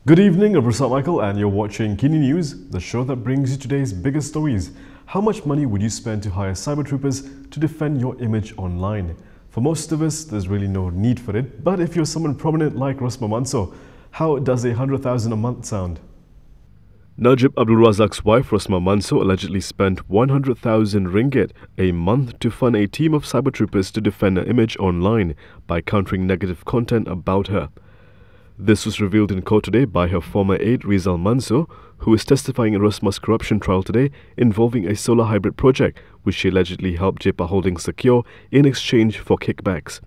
Good evening, I'm Rosmah Michael and you're watching Kini News, the show that brings you today's biggest stories. How much money would you spend to hire cybertroopers to defend your image online? For most of us, there's really no need for it, but if you're someone prominent like Rosmah Mansor, how does 100,000 a month sound? Najib Abdul Razak's wife, Rosmah Mansor, allegedly spent 100,000 ringgit a month to fund a team of cybertroopers to defend her image online by countering negative content about her. This was revealed in court today by her former aide Rizal Mansor, who is testifying in Rosmah's corruption trial today involving a solar hybrid project which she allegedly helped Jepak Holdings secure in exchange for kickbacks.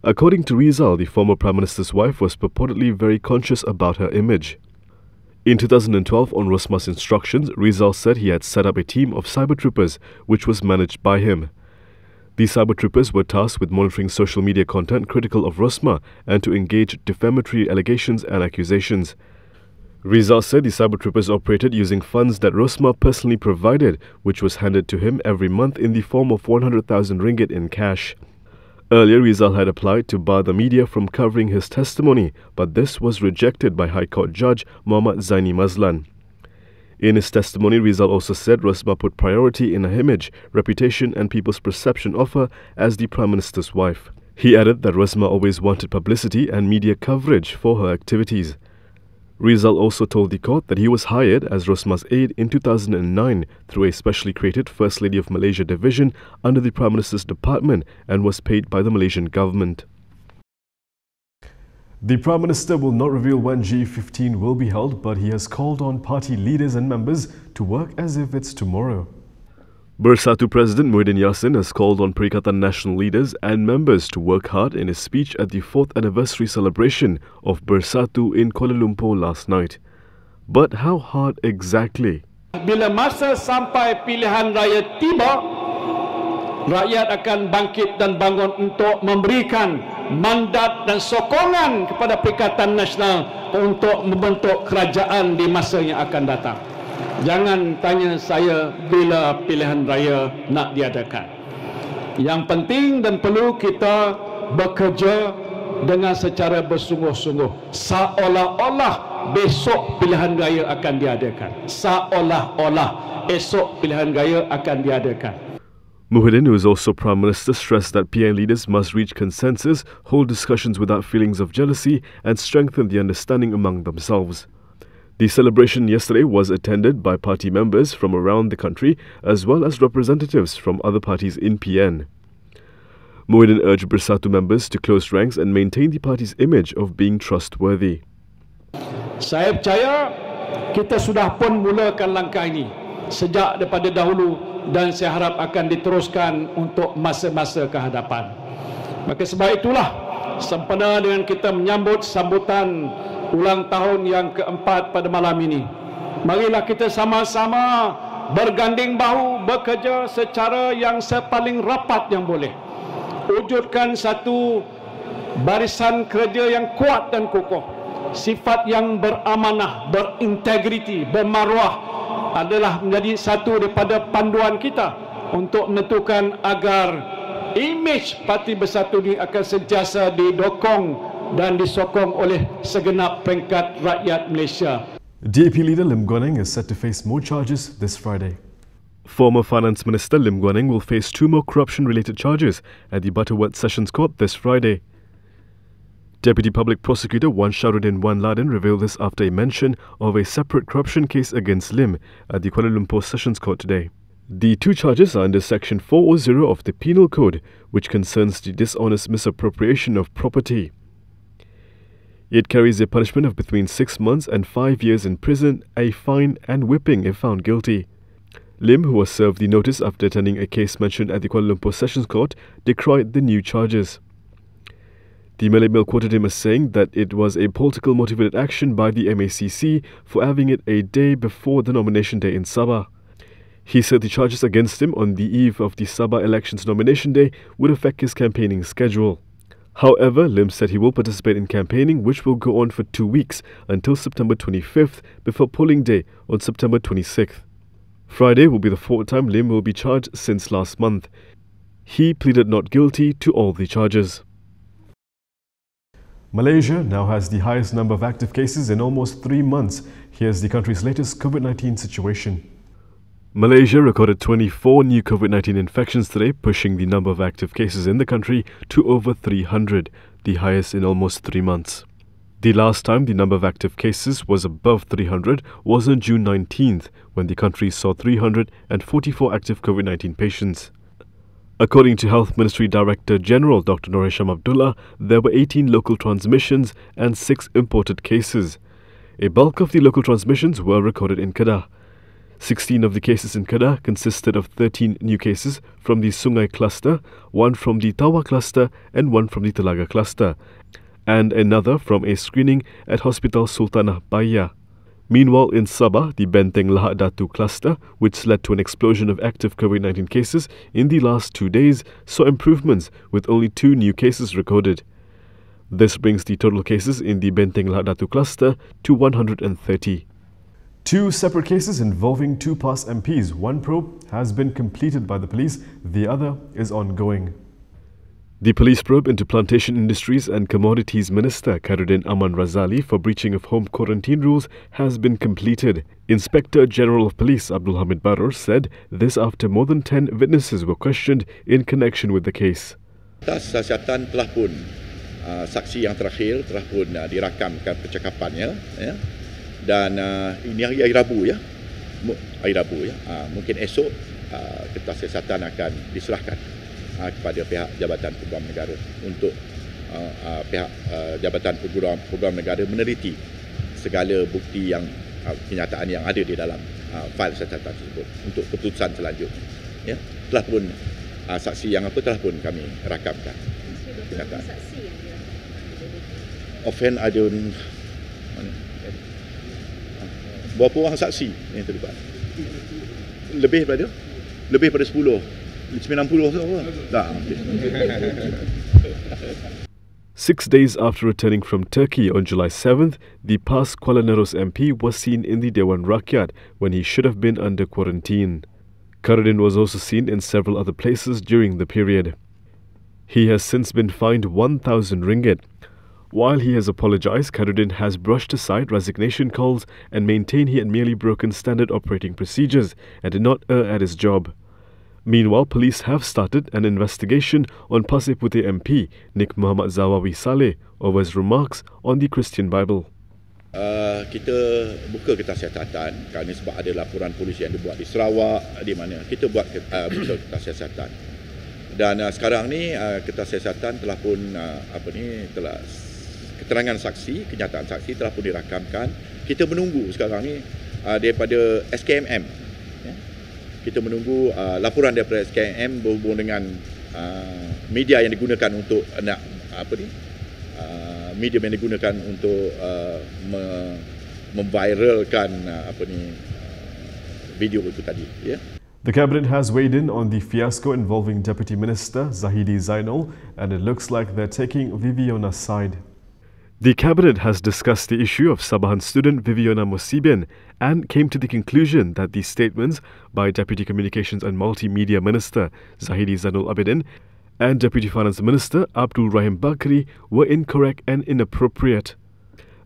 According to Rizal, the former Prime Minister's wife was purportedly very conscious about her image. In 2012, on Rosmah's instructions, Rizal said he had set up a team of cybertroopers which was managed by him. These cybertroopers were tasked with monitoring social media content critical of Rosmah and to engage defamatory allegations and accusations. Rizal said the cybertroopers operated using funds that Rosmah personally provided, which was handed to him every month in the form of 100,000 ringgit in cash. Earlier, Rizal had applied to bar the media from covering his testimony, but this was rejected by High Court Judge Muhammad Zaini Mazlan. In his testimony, Rizal also said Rosmah put priority in her image, reputation and people's perception of her as the Prime Minister's wife. He added that Rosmah always wanted publicity and media coverage for her activities. Rizal also told the court that he was hired as Rosmah's aide in 2009 through a specially created First Lady of Malaysia division under the Prime Minister's department and was paid by the Malaysian government. The Prime Minister will not reveal when G15 will be held, but he has called on party leaders and members to work as if it's tomorrow. Bersatu President Muhyiddin Yassin has called on Perikatan national leaders and members to work hard in his speech at the 4th anniversary celebration of Bersatu in Kuala Lumpur last night. But how hard exactly? Bila masa sampai pilihan raya tiba, rakyat akan bangkit dan bangun untuk memberikan mandat dan sokongan kepada Perikatan Nasional untuk membentuk kerajaan di masa yang akan datang. Jangan tanya saya bila pilihan raya nak diadakan. Yang penting dan perlu kita bekerja dengan secara bersungguh-sungguh, seolah-olah besok pilihan raya akan diadakan. Seolah-olah esok pilihan raya akan diadakan. Muhyiddin, who is also Prime Minister, stressed that PN leaders must reach consensus, hold discussions without feelings of jealousy and strengthen the understanding among themselves. The celebration yesterday was attended by party members from around the country as well as representatives from other parties in PN. Muhyiddin urged Bersatu members to close ranks and maintain the party's image of being trustworthy. Saya percaya kita sudah pun mulakan langkah ini sejak daripada dahulu dan saya harap akan diteruskan untuk masa-masa kehadapan. Maka sebab itulah sempena dengan kita menyambut sambutan ulang tahun yang keempat pada malam ini, marilah kita sama-sama berganding bahu bekerja secara yang sepaling rapat yang boleh. Wujudkan satu barisan kerja yang kuat dan kokoh. Sifat yang beramanah, berintegriti, bermaruah adalah menjadi satu daripada panduan kita untuk menentukan agar imej Parti Bersatu ini akan sentiasa didokong dan disokong oleh segenap peringkat rakyat Malaysia. DAP leader Lim Guan Eng is set to face more charges this Friday. Former Finance Minister Lim Guan Eng will face 2 more corruption-related charges at the Butterworth Sessions Court this Friday. Deputy Public Prosecutor Wan Shahrudin Wan Ladin revealed this after a mention of a separate corruption case against Lim at the Kuala Lumpur Sessions Court today. The 2 charges are under Section 400 of the Penal Code, which concerns the dishonest misappropriation of property. It carries a punishment of between 6 months and 5 years in prison, a fine and whipping if found guilty. Lim, who was served the notice after attending a case mentioned at the Kuala Lumpur Sessions Court, decried the new charges. The Malay Mail quoted him as saying that it was a political motivated action by the MACC for having it a day before the nomination day in Sabah. He said the charges against him on the eve of the Sabah elections nomination day would affect his campaigning schedule. However, Lim said he will participate in campaigning, which will go on for 2 weeks until September 25th before polling day on September 26th. Friday will be the 4th time Lim will be charged since last month. He pleaded not guilty to all the charges. Malaysia now has the highest number of active cases in almost 3 months. Here's the country's latest COVID-19 situation. Malaysia recorded 24 new COVID-19 infections today, pushing the number of active cases in the country to over 300, the highest in almost 3 months. The last time the number of active cases was above 300 was on June 19th, when the country saw 344 active COVID-19 patients. According to Health Ministry Director General Dr. Najib Abdullah, there were 18 local transmissions and 6 imported cases. A bulk of the local transmissions were recorded in Kedah. 16 of the cases in Kedah consisted of 13 new cases from the Sungai cluster, 1 from the Tawa cluster and 1 from the Telaga cluster, and another from a screening at Hospital Sultanah Baya. Meanwhile, in Sabah, the Benteng Lahad Datu cluster, which led to an explosion of active COVID-19 cases in the last 2 days, saw improvements with only 2 new cases recorded. This brings the total cases in the Benteng Lahad Datu cluster to 130. 2 separate cases involving 2 past MPs. One probe has been completed by the police, the other is ongoing. The police probe into Plantation Industries and Commodities Minister Khairuddin Aman Razali for breaching of home quarantine rules has been completed. Inspector General of Police Abdul Hamid Baror said this after more than 10 witnesses were questioned in connection with the case. Atas siasatan telah pun saksi yang terakhir telah pun dirakamkan percakapannya, ya. Dan ini hari Rabu, ya. Hari Rabu, ya. Mungkin esok kertas siasatan akan diserahkan kepada pihak Jabatan Peguam Negara untuk pihak Jabatan Peguam Negara meneliti segala bukti yang kenyataan yang ada di dalam fail siasatan tersebut untuk keputusan selanjutnya. Ya, telah pun saksi yang telah pun kami rakamkan. Kenyataan. Offhand ada berapa orang saksi yang terlibat? Lebih pada 10. 6 days after returning from Turkey on July 7th, the past Kuala Neros MP was seen in the Dewan Rakyat when he should have been under quarantine. Khairuddin was also seen in several other places during the period. He has since been fined 1,000 ringgit. While he has apologized, Khairuddin has brushed aside resignation calls and maintained he had merely broken standard operating procedures and did not err at his job. Meanwhile, police have started an investigation on Pasir Putih MP Nik Muhammad Zawawi Saleh over his remarks on the Christian Bible. Kita buka kertas siasatan kerana sebab ada laporan polis yang dibuat di Sarawak, di mana kita buka kertas siasatan. Dan sekarang ni kertas siasatan telah pun telah keterangan saksi, kenyataan saksi telah pun dirakamkan. Kita menunggu sekarang ni daripada SKMM. Kita menunggu laporan daripada SKM berhubung dengan media yang digunakan untuk media yang digunakan untuk memviralkan video itu tadi, ya. The cabinet has weighed in on the fiasco involving Deputy Minister Zahidi Zainal, and it looks like they're taking Viviona's side. The cabinet has discussed the issue of Sabahan student Viviona Musibian and came to the conclusion that the statements by Deputy Communications and Multimedia Minister Zahidi Zainul Abidin and Deputy Finance Minister Abdul Rahim Bakri were incorrect and inappropriate.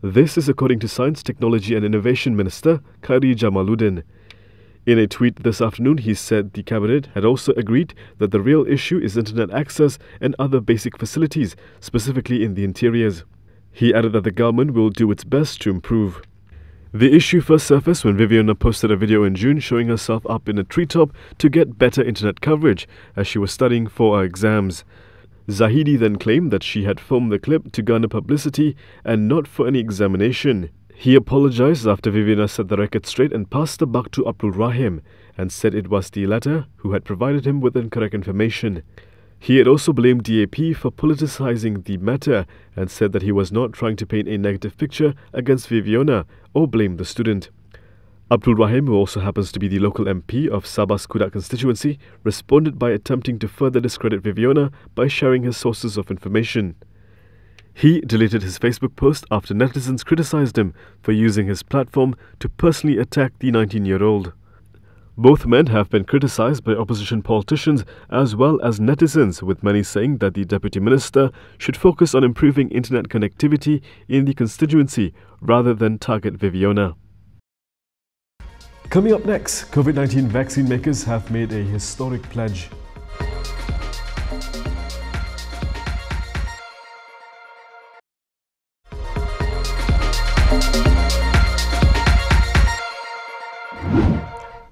This is according to Science, Technology and Innovation Minister Khairi Jamaluddin. In a tweet this afternoon, he said the cabinet had also agreed that the real issue is internet access and other basic facilities, specifically in the interiors. He added that the government will do its best to improve. The issue first surfaced when Viviona posted a video in June showing herself up in a treetop to get better internet coverage as she was studying for her exams. Zahidi then claimed that she had filmed the clip to garner publicity and not for any examination. He apologized after Viviona set the record straight and passed the buck to Abdul Rahim and said it was the latter who had provided him with incorrect information. He had also blamed DAP for politicizing the matter and said that he was not trying to paint a negative picture against Viviona or blame the student. Abdul Rahim, who also happens to be the local MP of Sabah's Kudat constituency, responded by attempting to further discredit Viviona by sharing his sources of information. He deleted his Facebook post after netizens criticized him for using his platform to personally attack the 19-year-old. Both men have been criticised by opposition politicians as well as netizens, with many saying that the Deputy Minister should focus on improving internet connectivity in the constituency rather than target Viviana. Coming up next, COVID-19 vaccine makers have made a historic pledge.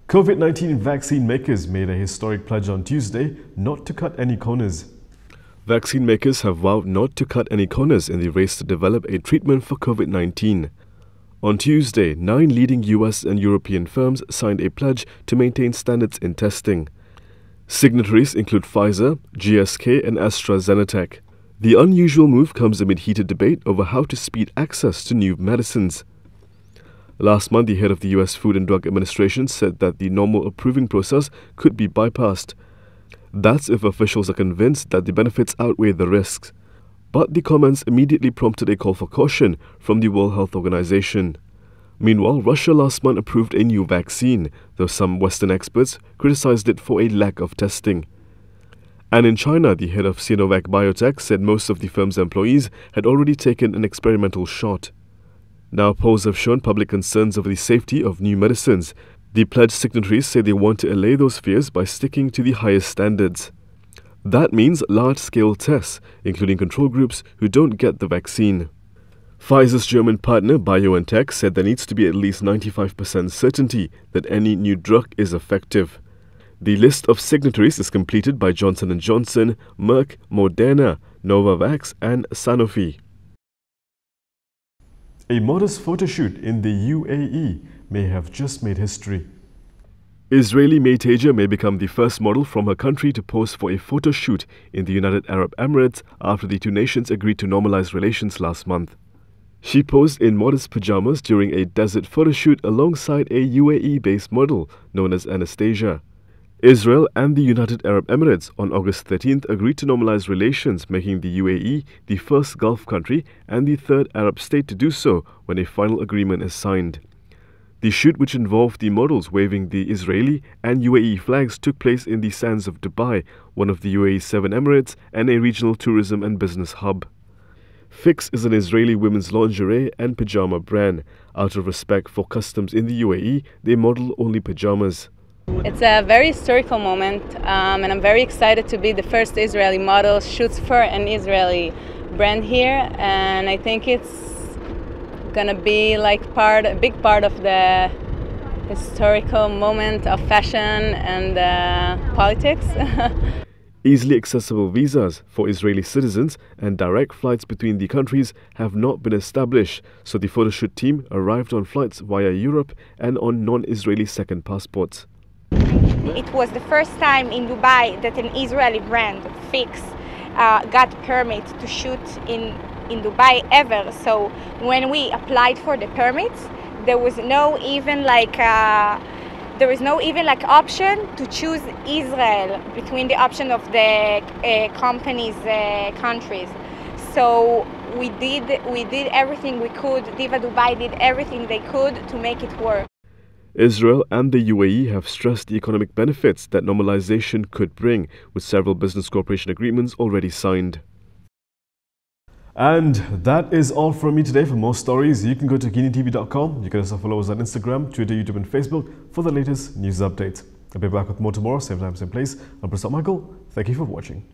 COVID-19 vaccine makers made a historic pledge on Tuesday not to cut any corners. Vaccine makers have vowed not to cut any corners in the race to develop a treatment for COVID-19. On Tuesday, 9 leading US and European firms signed a pledge to maintain standards in testing. Signatories include Pfizer, GSK and AstraZeneca. The unusual move comes amid heated debate over how to speed access to new medicines. Last month, the head of the US Food and Drug Administration said that the normal approving process could be bypassed. That's if officials are convinced that the benefits outweigh the risks. But the comments immediately prompted a call for caution from the World Health Organization. Meanwhile, Russia last month approved a new vaccine, though some Western experts criticized it for a lack of testing. And in China, the head of Sinovac Biotech said most of the firm's employees had already taken an experimental shot. Now, polls have shown public concerns over the safety of new medicines. The pledge signatories say they want to allay those fears by sticking to the highest standards. That means large-scale tests, including control groups who don't get the vaccine. Pfizer's German partner BioNTech said there needs to be at least 95% certainty that any new drug is effective. The list of signatories is completed by Johnson & Johnson, Merck, Moderna, Novavax and Sanofi. A modest photoshoot in the UAE may have just made history. Israeli-made Taja may become the first model from her country to pose for a photo shoot in the United Arab Emirates after the two nations agreed to normalize relations last month. She posed in modest pajamas during a desert photo shoot alongside a UAE-based model known as Anastasia. Israel and the United Arab Emirates on August 13th agreed to normalize relations, making the UAE the first Gulf country and the third Arab state to do so when a final agreement is signed. The shoot, which involved the models waving the Israeli and UAE flags, took place in the sands of Dubai, one of the UAE's 7 emirates and a regional tourism and business hub. Fix is an Israeli women's lingerie and pajama brand. Out of respect for customs in the UAE, they model only pajamas. It's a very historical moment, and I'm very excited to be the first Israeli model shoots for an Israeli brand here, and I think it's gonna be like a big part of the historical moment of fashion and politics. Easily accessible visas for Israeli citizens and direct flights between the countries have not been established, so the photoshoot team arrived on flights via Europe and on non-Israeli second passports. It was the first time in Dubai that an Israeli brand, Fix, got permit to shoot in Dubai ever. So when we applied for the permits, there was no even option to choose Israel between the option of the company's countries. So we did everything we could. Diva Dubai did everything they could to make it work. Israel and the UAE have stressed the economic benefits that normalization could bring, with several business cooperation agreements already signed. And that is all from me today. For more stories, you can go to KiniTV.com. You can also follow us on Instagram, Twitter, YouTube and Facebook for the latest news updates. I'll be back with more tomorrow, same time, same place. I'm Rizal Mansor. Thank you for watching.